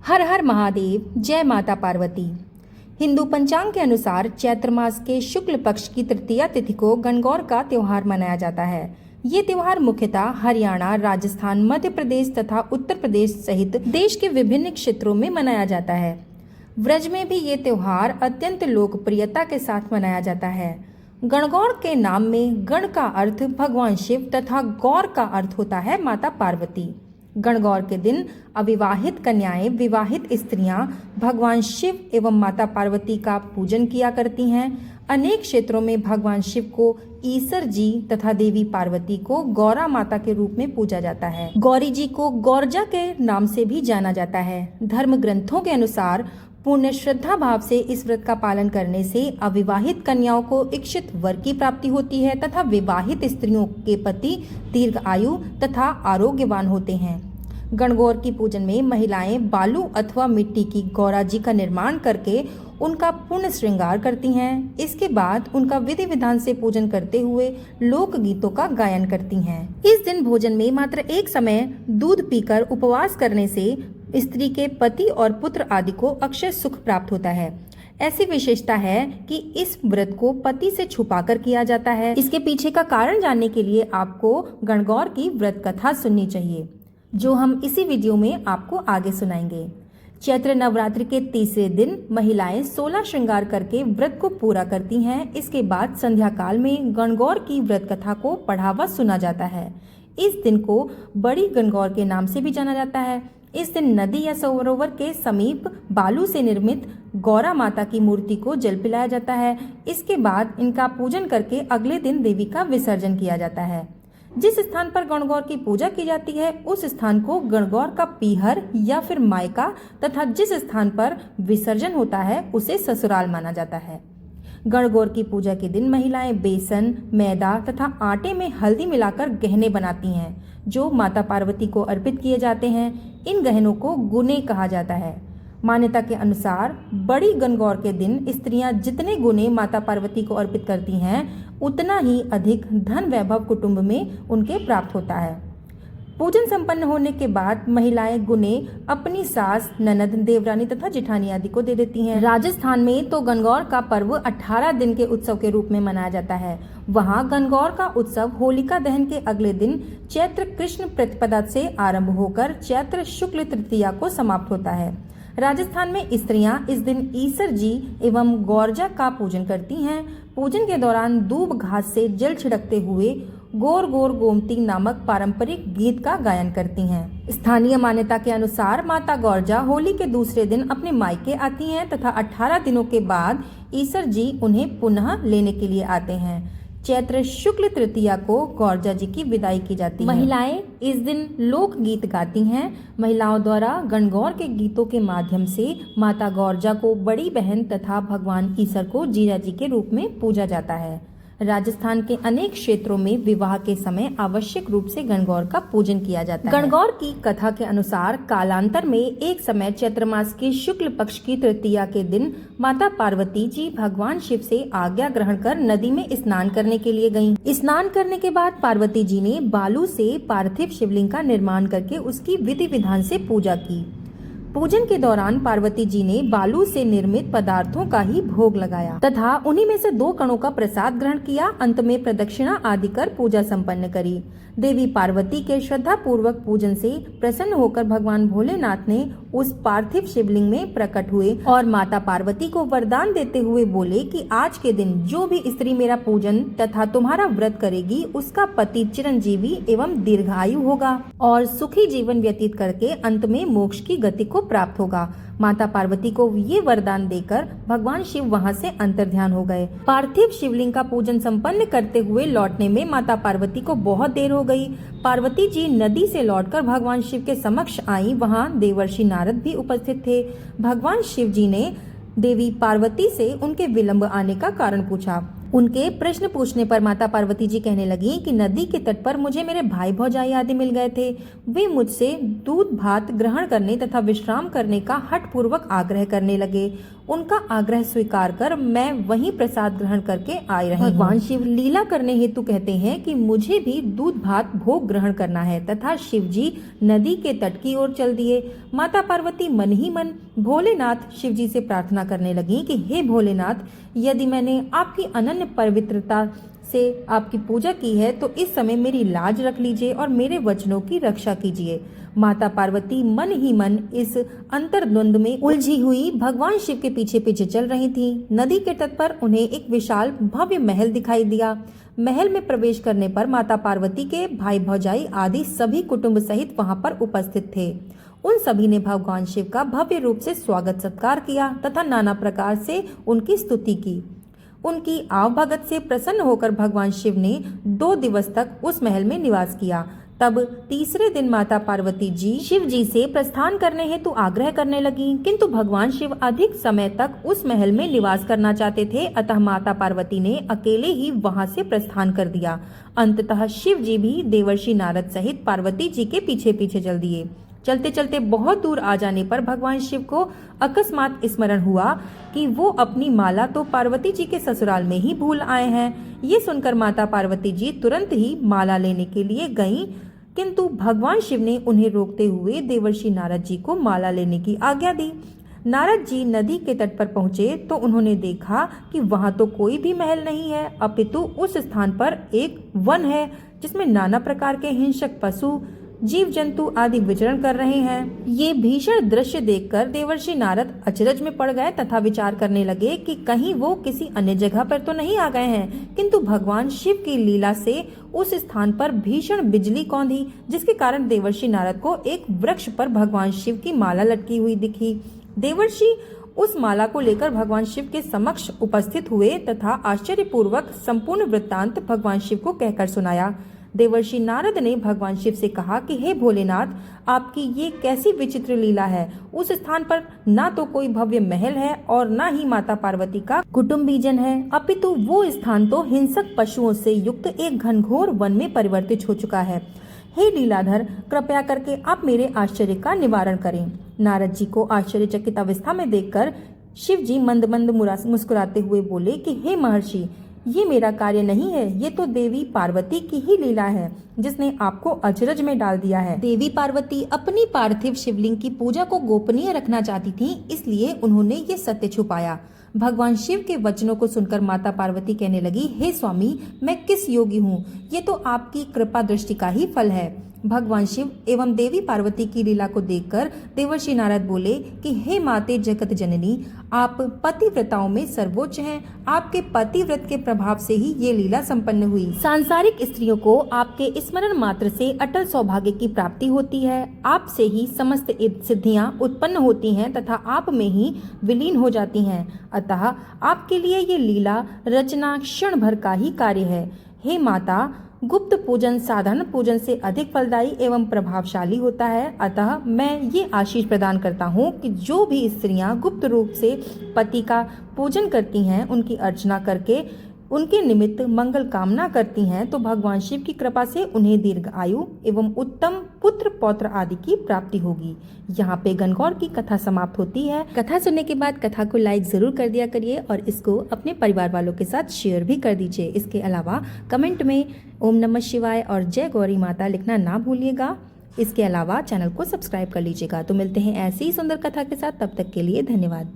हर हर महादेव, जय माता पार्वती। हिंदू पंचांग के अनुसार चैत्र मास के शुक्ल पक्ष की तृतीया तिथि को गणगौर का त्योहार मनाया जाता है। ये त्योहार मुख्यतः हरियाणा, राजस्थान, मध्य प्रदेश तथा उत्तर प्रदेश सहित देश के विभिन्न क्षेत्रों में मनाया जाता है। व्रज में भी ये त्योहार अत्यंत लोकप्रियता के साथ मनाया जाता है। गणगौर के नाम में गण का अर्थ भगवान शिव तथा गौर का अर्थ होता है माता पार्वती। गणगौर के दिन अविवाहित कन्याएं, विवाहित स्त्रियां भगवान शिव एवं माता पार्वती का पूजन किया करती हैं। अनेक क्षेत्रों में भगवान शिव को ईसर जी तथा देवी पार्वती को गौरा माता के रूप में पूजा जाता है। गौरी जी को गौरजा के नाम से भी जाना जाता है। धर्म ग्रंथों के अनुसार पूर्ण श्रद्धा भाव से इस व्रत का पालन करने से अविवाहित कन्याओं को इच्छित वर की प्राप्ति होती है तथा विवाहित स्त्रियों के पति दीर्घ आयु तथा आरोग्यवान होते हैं। गणगौर की पूजन में महिलाएं बालू अथवा मिट्टी की गौरा जी का निर्माण करके उनका पूर्ण श्रृंगार करती हैं। इसके बाद उनका विधि विधान से पूजन करते हुए लोक गीतों का गायन करती हैं। इस दिन भोजन में मात्र एक समय दूध पीकर उपवास करने से स्त्री के पति और पुत्र आदि को अक्षय सुख प्राप्त होता है। ऐसी विशेषता है कि इस व्रत को पति से छुपाकर किया जाता है। इसके पीछे का कारण जानने के लिए आपको गणगौर की व्रत कथा सुननी चाहिए, जो हम इसी वीडियो में आपको आगे सुनाएंगे। चैत्र नवरात्रि के तीसरे दिन महिलाएं 16 श्रृंगार करके व्रत को पूरा करती हैं। इसके बाद संध्या काल में गणगौर की व्रत कथा को पढ़ावा सुना जाता है। इस दिन को बड़ी गणगौर के नाम से भी जाना जाता है। इस दिन नदी या सरोवर के समीप बालू से निर्मित गौरा माता की मूर्ति को जल पिलाया जाता है। इसके बाद इनका पूजन करके अगले दिन देवी का विसर्जन किया जाता है। जिस स्थान पर गणगौर की पूजा की जाती है उस स्थान को गणगौर का पीहर या फिर मायका तथा जिस स्थान पर विसर्जन होता है उसे ससुराल माना जाता है। गणगौर की पूजा के दिन महिलाएं बेसन, मैदा तथा आटे में हल्दी मिलाकर गहने बनाती हैं, जो माता पार्वती को अर्पित किए जाते हैं। इन गहनों को गुने कहा जाता है। मान्यता के अनुसार बड़ी गणगौर के दिन स्त्रियां जितने गुने माता पार्वती को अर्पित करती हैं उतना ही अधिक धन वैभव कुटुंब में उनके प्राप्त होता है। पूजन संपन्न होने के बाद महिलाएं गुने अपनी सास, ननद, देवरानी तथा जेठानी आदि को दे देती हैं। राजस्थान में तो गणगौर का पर्व 18 दिन के उत्सव के रूप में मनाया जाता है। वहां गणगौर का उत्सव होलिका दहन के अगले दिन चैत्र कृष्ण प्रतिपदा से आरंभ होकर चैत्र शुक्ल तृतीया को समाप्त होता है। राजस्थान में स्त्रियां इस दिन ईसर जी एवं गौरजा का पूजन करती हैं। पूजन के दौरान दूब घास से जल छिड़कते हुए गोर गोर गोमती नामक पारंपरिक गीत का गायन करती हैं। स्थानीय मान्यता के अनुसार माता गौरजा होली के दूसरे दिन अपने मायके आती हैं तथा 18 दिनों के बाद ईसर जी उन्हें पुनः लेने के लिए आते हैं। चैत्र शुक्ल तृतीया को गौरजा जी की विदाई की जाती है। महिलाएं इस दिन लोक गीत गाती हैं। महिलाओं द्वारा गणगौर के गीतों के माध्यम से माता गौरजा को बड़ी बहन तथा भगवान ईसर को जीजा जी के रूप में पूजा जाता है। राजस्थान के अनेक क्षेत्रों में विवाह के समय आवश्यक रूप से गणगौर का पूजन किया जाता है। गणगौर की कथा के अनुसार कालांतर में एक समय चैत्र मास के शुक्ल पक्ष की तृतीया के दिन माता पार्वती जी भगवान शिव से आज्ञा ग्रहण कर नदी में स्नान करने के लिए गयीं। स्नान करने के बाद पार्वती जी ने बालू से पार्थिव शिवलिंग का निर्माण करके उसकी विधि विधान से पूजा की। पूजन के दौरान पार्वती जी ने बालू से निर्मित पदार्थों का ही भोग लगाया तथा उन्हीं में से 2 कणों का प्रसाद ग्रहण किया। अंत में प्रदक्षिणा आदि कर पूजा संपन्न करी। देवी पार्वती के श्रद्धा पूर्वक पूजन से प्रसन्न होकर भगवान भोलेनाथ ने उस पार्थिव शिवलिंग में प्रकट हुए और माता पार्वती को वरदान देते हुए बोले कि आज के दिन जो भी स्त्री मेरा पूजन तथा तुम्हारा व्रत करेगी उसका पति चिरंजीवी एवं दीर्घायु होगा और सुखी जीवन व्यतीत करके अंत में मोक्ष की गति को प्राप्त होगा। माता पार्वती को ये वरदान देकर भगवान शिव वहां से अंतर्ध्यान हो गए। पार्थिव शिवलिंग का पूजन संपन्न करते हुए लौटने में माता पार्वती को बहुत देर हो गई। पार्वती जी नदी से लौटकर भगवान शिव के समक्ष आई। वहां देवर्षि नारद भी उपस्थित थे। भगवान शिव जी ने देवी पार्वती से उनके विलंब आने का कारण पूछा। उनके प्रश्न पूछने पर माता पार्वती जी कहने लगी कि नदी के तट पर मुझे मेरे भाई भौजाई आदि मिल गए थे। वे मुझसे दूध भात ग्रहण करने तथा विश्राम करने का हठपूर्वक आग्रह करने लगे। उनका आग्रह स्वीकार कर मैं वहीं प्रसाद ग्रहण करके आई रही। भगवान शिव लीला करने हेतु कहते हैं कि मुझे भी दूध भात भोग ग्रहण करना है तथा शिव जी नदी के तट की ओर चल दिए। माता पार्वती मन ही मन भोलेनाथ शिव जी से प्रार्थना करने लगी कि हे भोलेनाथ, यदि मैंने आपकी अनन्य पवित्रता से आपकी पूजा की है तो इस समय मेरी लाज रख लीजिए और मेरे वचनों की रक्षा कीजिए। माता पार्वती मन ही मन इस अंतर्द्वंद में उलझी हुई भगवान शिव के पीछे पीछे चल रही थी। नदी के तट पर उन्हें एक विशाल भव्य महल दिखाई दिया। महल में प्रवेश करने पर माता पार्वती के भाई भौजाई आदि सभी कुटुंब सहित वहां पर उपस्थित थे। उन सभी ने भगवान शिव का भव्य रूप से स्वागत सत्कार किया तथा नाना प्रकार से उनकी स्तुति की। उनकी आवभगत से प्रसन्न होकर भगवान शिव ने 2 दिवस तक उस महल में निवास किया। तब तीसरे दिन माता पार्वती जी शिव जी से प्रस्थान करने हेतु आग्रह करने लगी, किंतु भगवान शिव अधिक समय तक उस महल में निवास करना चाहते थे। अतः माता पार्वती ने अकेले ही वहां से प्रस्थान कर दिया। अंततः शिव जी भी देवर्षि नारद सहित पार्वती जी के पीछे पीछे चल दिए। चलते चलते बहुत दूर आ जाने पर भगवान शिव को अकस्मात स्मरण हुआ कि वो अपनी माला तो पार्वती जी के ससुराल में ही भूल आए हैं। ये सुनकर माता पार्वती जी तुरंत ही माला लेने के लिए गईं, किंतु भगवान शिव ने उन्हें रोकते हुए देवर्षि नारद जी को माला लेने की आज्ञा दी। नारद जी नदी के तट पर पहुंचे तो उन्होंने देखा कि वहां तो कोई भी महल नहीं है, अपितु उस स्थान पर एक वन है जिसमें नाना प्रकार के हिंसक पशु जीव जंतु आदि विचरण कर रहे हैं। ये भीषण दृश्य देखकर देवर्षि नारद अचरज में पड़ गए तथा विचार करने लगे कि कहीं वो किसी अन्य जगह पर तो नहीं आ गए हैं। किंतु भगवान शिव की लीला से उस स्थान पर भीषण बिजली कौंधी, जिसके कारण देवर्षि नारद को एक वृक्ष पर भगवान शिव की माला लटकी हुई दिखी। देवर्षि उस माला को लेकर भगवान शिव के समक्ष उपस्थित हुए तथा आश्चर्यपूर्वक संपूर्ण वृत्तांत भगवान शिव को कहकर सुनाया। देवर्षि नारद ने भगवान शिव से कहा कि हे भोलेनाथ, आपकी ये कैसी विचित्र लीला है। उस स्थान पर ना तो कोई भव्य महल है और ना ही माता पार्वती का कुटुंबीजन है, अपितु वो स्थान तो हिंसक पशुओं से युक्त एक घनघोर वन में परिवर्तित हो चुका है। हे लीलाधर, कृपया करके आप मेरे आश्चर्य का निवारण करें। नारद जी को आश्चर्यचकित अवस्था में देखकर शिव जी मंद मंद मुस्कुराते हुए बोले कि हे महर्षि, ये मेरा कार्य नहीं है, ये तो देवी पार्वती की ही लीला है जिसने आपको अचरज में डाल दिया है। देवी पार्वती अपनी पार्थिव शिवलिंग की पूजा को गोपनीय रखना चाहती थी, इसलिए उन्होंने ये सत्य छुपाया। भगवान शिव के वचनों को सुनकर माता पार्वती कहने लगी, हे स्वामी, मैं किस योगी हूँ, ये तो आपकी कृपा दृष्टि का ही फल है। भगवान शिव एवं देवी पार्वती की लीला को देखकर देवर्षि नारद बोले कि हे माते जगत जननी, आप पतिव्रताओं में सर्वोच्च हैं। आपके पतिव्रत के प्रभाव से ही ये लीला संपन्न हुई। सांसारिक स्त्रियों को आपके स्मरण मात्र से अटल सौभाग्य की प्राप्ति होती है। आपसे ही समस्त सिद्धियां उत्पन्न होती हैं तथा आप में ही विलीन हो जाती हैं। अतः आपके लिए ये लीला रचना क्षण भर का ही कार्य है। हे माता, गुप्त पूजन साधारण पूजन से अधिक फलदायी एवं प्रभावशाली होता है। अतः मैं ये आशीष प्रदान करता हूँ कि जो भी स्त्रियां गुप्त रूप से पति का पूजन करती हैं, उनकी अर्चना करके उनके निमित्त मंगल कामना करती हैं, तो भगवान शिव की कृपा से उन्हें दीर्घ आयु एवं उत्तम पुत्र पौत्र आदि की प्राप्ति होगी। यहाँ पे गणगौर की कथा समाप्त होती है। कथा सुनने के बाद कथा को लाइक जरूर कर दिया करिए और इसको अपने परिवार वालों के साथ शेयर भी कर दीजिए। इसके अलावा कमेंट में ओम नमः शिवाय और जय गौरी माता लिखना ना भूलिएगा। इसके अलावा चैनल को सब्सक्राइब कर लीजिएगा। तो मिलते हैं ऐसी ही सुंदर कथा के साथ, तब तक के लिए धन्यवाद।